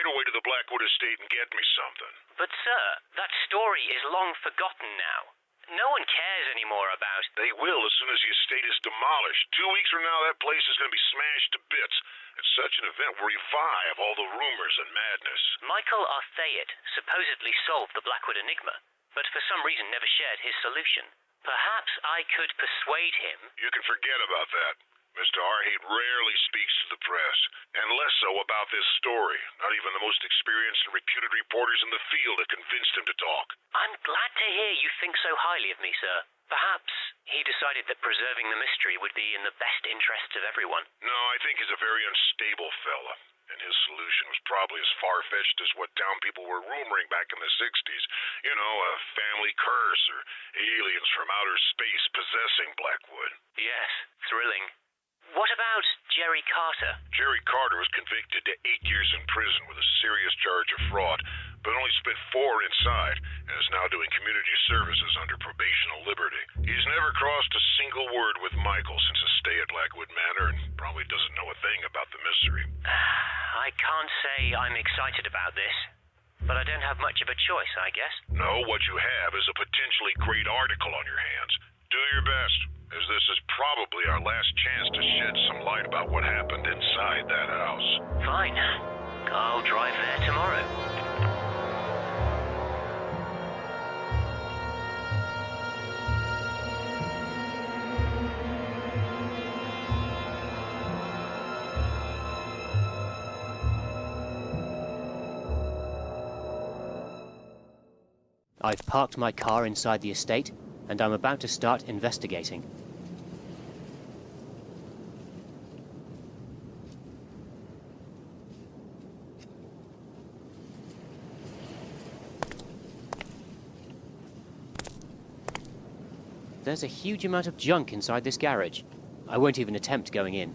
right away to the Blackwood estate and get me something. But sir, that story is long forgotten now. No one cares anymore about... They will as soon as the estate is demolished. 2 weeks from now, that place is going to be smashed to bits. And such an event will revive all the rumors and madness. Michael Arthayet supposedly solved the Blackwood enigma, but for some reason never shared his solution. Perhaps I could persuade him... You can forget about that. Mr. Arthayet rarely speaks to the press, and less so about this story. Not even the most experienced and reputed reporters in the field have convinced him to talk. I'm glad to hear you think so highly of me, sir. Perhaps he decided that preserving the mystery would be in the best interests of everyone. No, I think he's a very unstable fella, and his solution was probably as far-fetched as what town people were rumoring back in the 60s. You know, a family curse or aliens from outer space possessing Blackwood. Yes, thrilling. What about Jerry Carter? Jerry Carter was convicted to 8 years in prison with a serious charge of fraud, but only spent 4 inside, and is now doing community services under probational liberty. He's never crossed a single word with Michael since his stay at Blackwood Manor, and probably doesn't know a thing about the mystery. I can't say I'm excited about this, but I don't have much of a choice, I guess. No, what you have is a potentially great article on your hands. Do your best, as this is probably our last chance to shed some light about what happened inside that house. Fine. I'll drive there tomorrow. I've parked my car inside the estate, and I'm about to start investigating. There's a huge amount of junk inside this garage. I won't even attempt going in.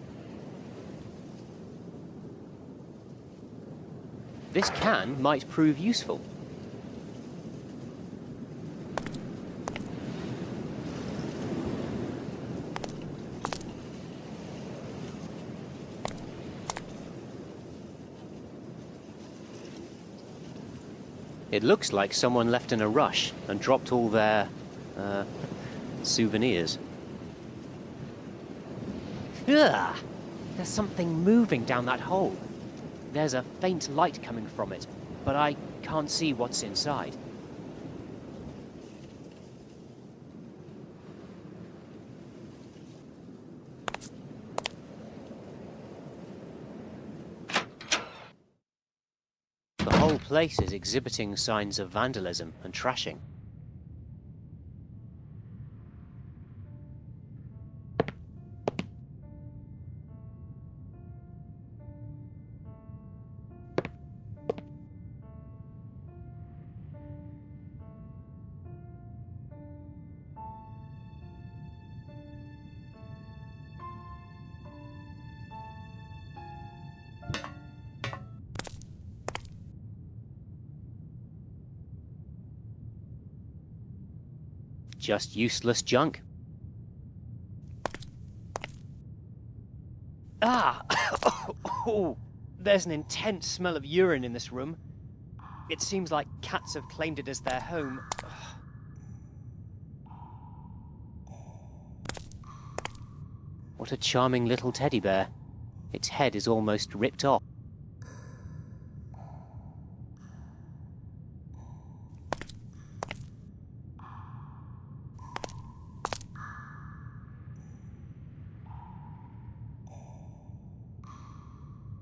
This can might prove useful. It looks like someone left in a rush and dropped all their, souvenirs. Ugh! There's something moving down that hole. There's a faint light coming from it, but I can't see what's inside. The whole place is exhibiting signs of vandalism and trashing. Just useless junk. Ah! Oh, there's an intense smell of urine in this room. It seems like cats have claimed it as their home. What a charming little teddy bear. Its head is almost ripped off.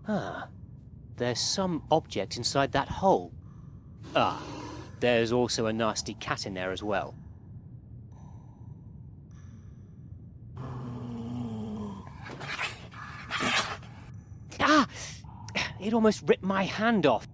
Ah, there's some object inside that hole. Ah, there's also a nasty cat in there as well. Ah! It almost ripped my hand off.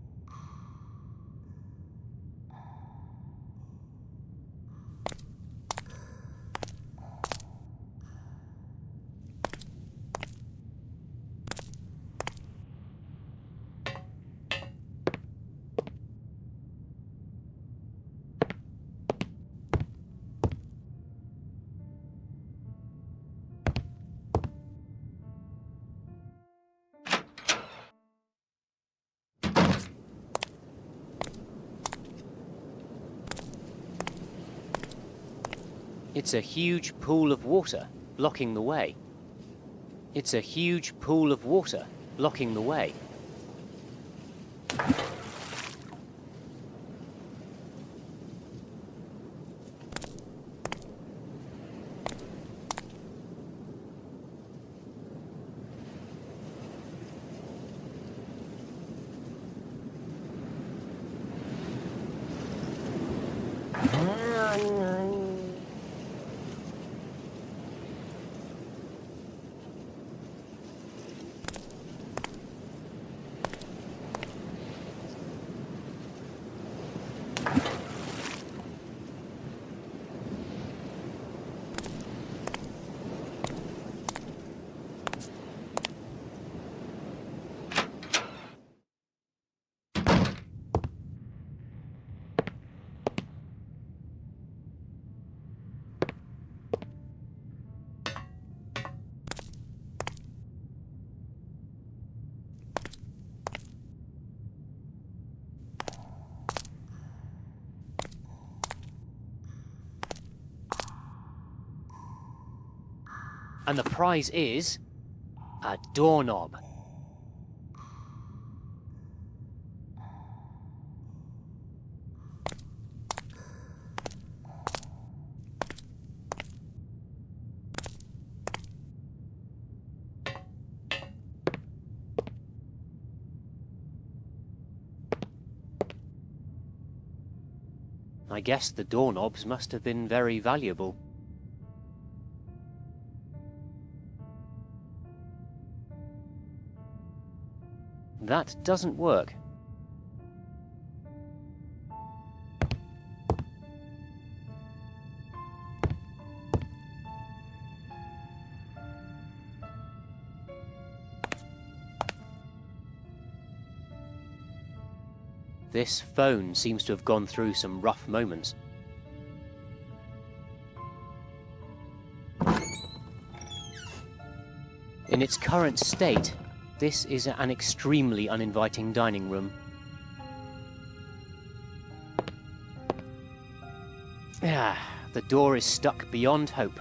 It's a huge pool of water blocking the way. It's a huge pool of water blocking the way. And the prize is a doorknob. I guess the doorknobs must have been very valuable. That doesn't work. This phone seems to have gone through some rough moments. In its current state, this is an extremely uninviting dining room. The door is stuck beyond hope.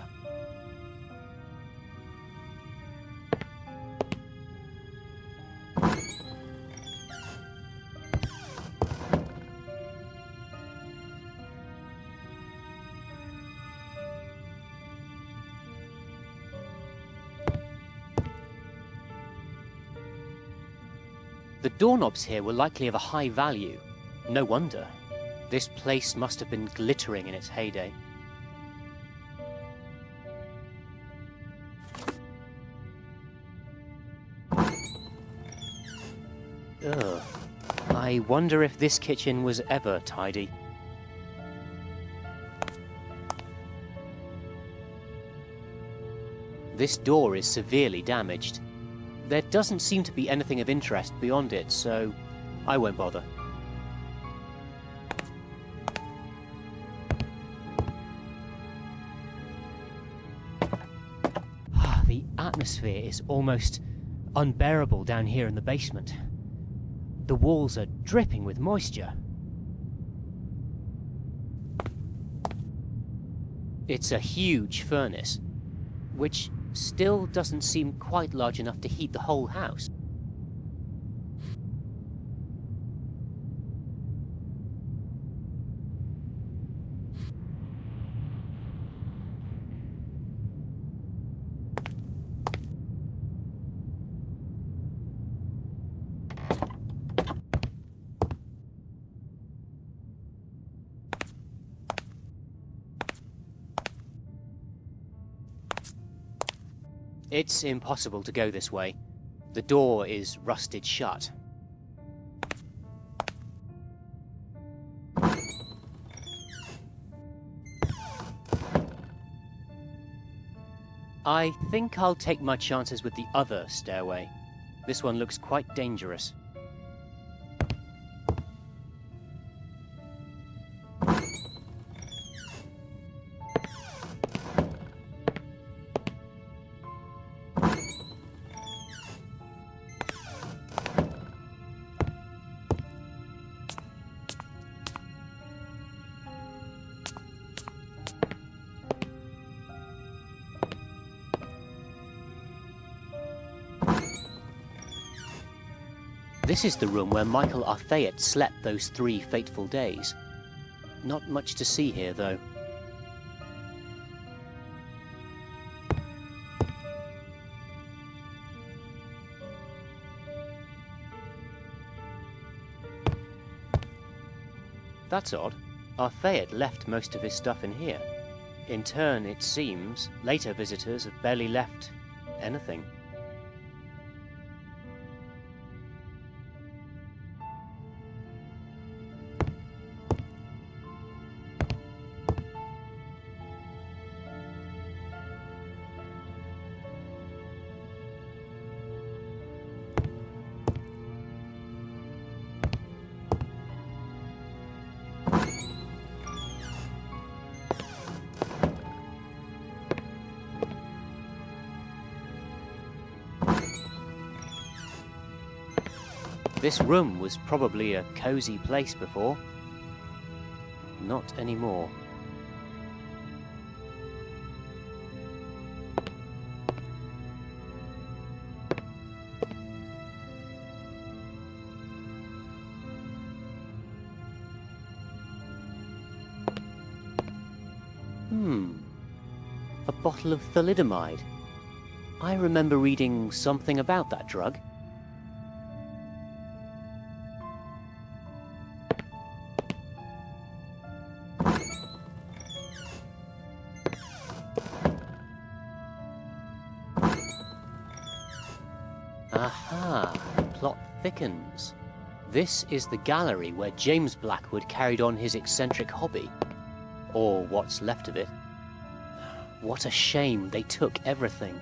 The doorknobs here were likely of a high value. No wonder. This place must have been glittering in its heyday. Ugh. I wonder if this kitchen was ever tidy. This door is severely damaged. There doesn't seem to be anything of interest beyond it, so I won't bother. The atmosphere is almost unbearable down here in the basement. The walls are dripping with moisture. It's a huge furnace, which still doesn't seem quite large enough to heat the whole house. It's impossible to go this way. The door is rusted shut. I think I'll take my chances with the other stairway. This one looks quite dangerous. This is the room where Michael Arthayet slept those 3 fateful days. Not much to see here, though. That's odd. Arthayet left most of his stuff in here. In turn, it seems, later visitors have barely left anything. This room was probably a cozy place before. Not anymore. A bottle of thalidomide. I remember reading something about that drug. Aha, plot thickens. This is the gallery where James Blackwood carried on his eccentric hobby. Or what's left of it. What a shame they took everything.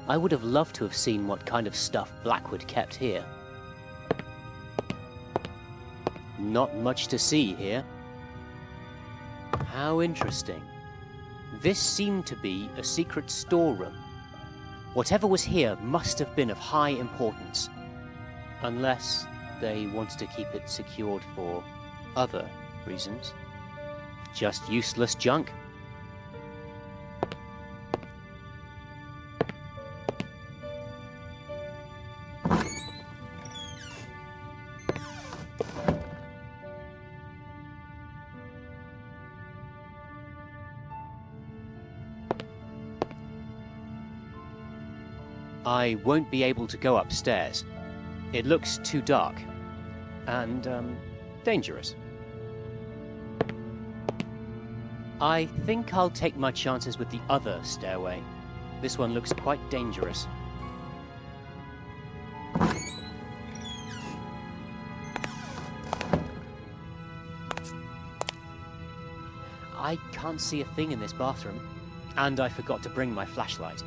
I would have loved to have seen what kind of stuff Blackwood kept here. Not much to see here. How interesting. This seemed to be a secret storeroom. Whatever was here must have been of high importance. Unless they wanted to keep it secured for other reasons. Just useless junk. I won't be able to go upstairs. It looks too dark. And, dangerous. I think I'll take my chances with the other stairway. This one looks quite dangerous. I can't see a thing in this bathroom. And I forgot to bring my flashlight.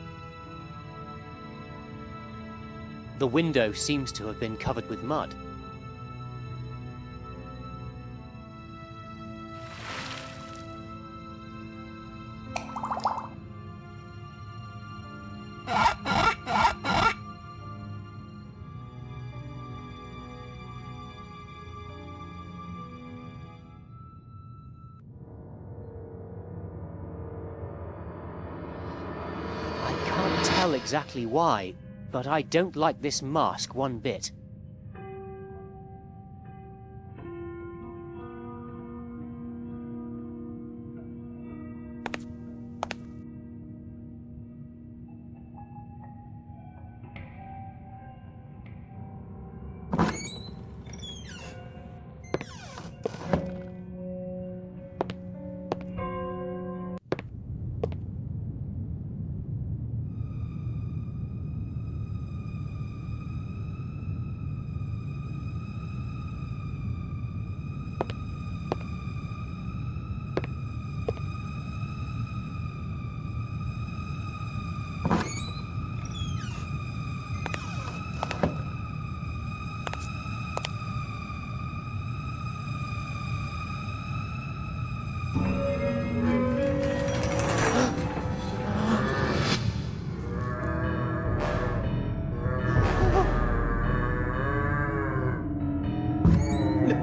The window seems to have been covered with mud. I can't tell exactly why, but I don't like this mask one bit.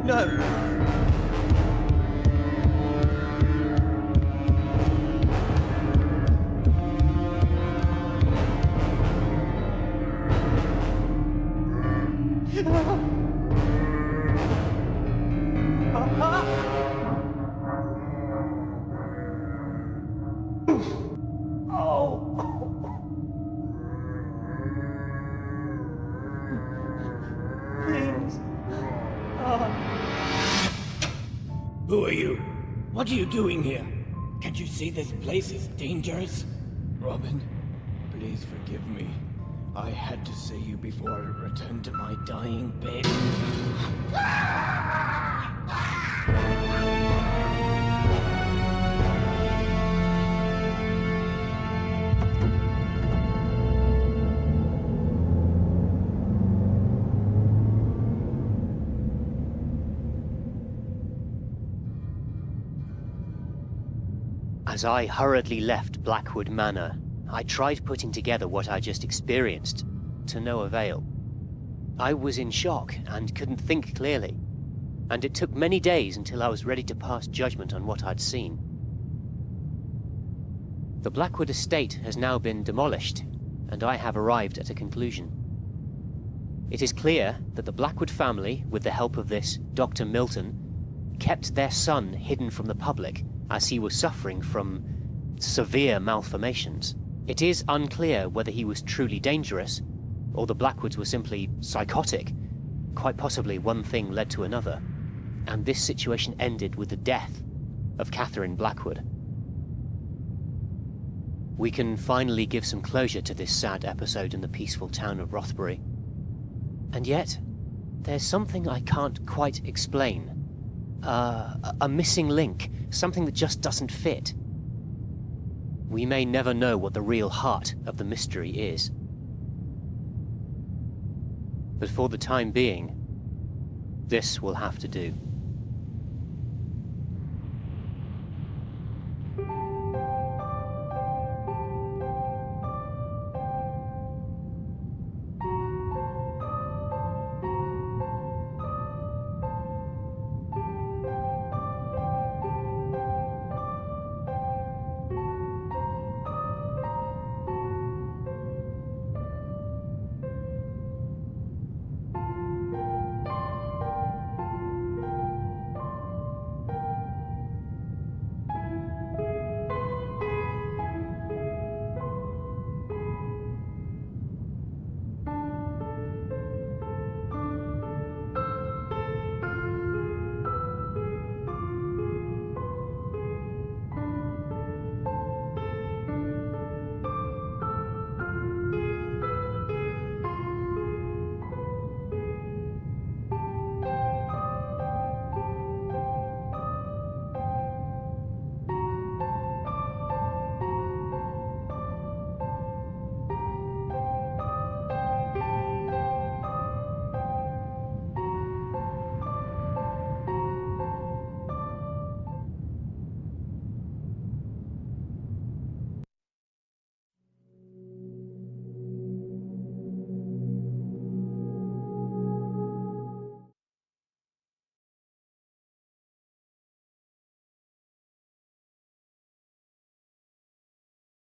No! Who are you? What are you doing here? Can't you see this place is dangerous? Robin, please forgive me. I had to see you before I returned to my dying bed. As I hurriedly left Blackwood Manor, I tried putting together what I just experienced, to no avail. I was in shock and couldn't think clearly, and it took many days until I was ready to pass judgment on what I'd seen. The Blackwood estate has now been demolished, and I have arrived at a conclusion. It is clear that the Blackwood family, with the help of this Dr. Milton, kept their son hidden from the public as he was suffering from severe malformations. It is unclear whether he was truly dangerous, or the Blackwoods were simply psychotic. Quite possibly one thing led to another, and this situation ended with the death of Catherine Blackwood. We can finally give some closure to this sad episode in the peaceful town of Rothbury. And yet, there's something I can't quite explain. A missing link, something that just doesn't fit. We may never know what the real heart of the mystery is. But for the time being, this will have to do.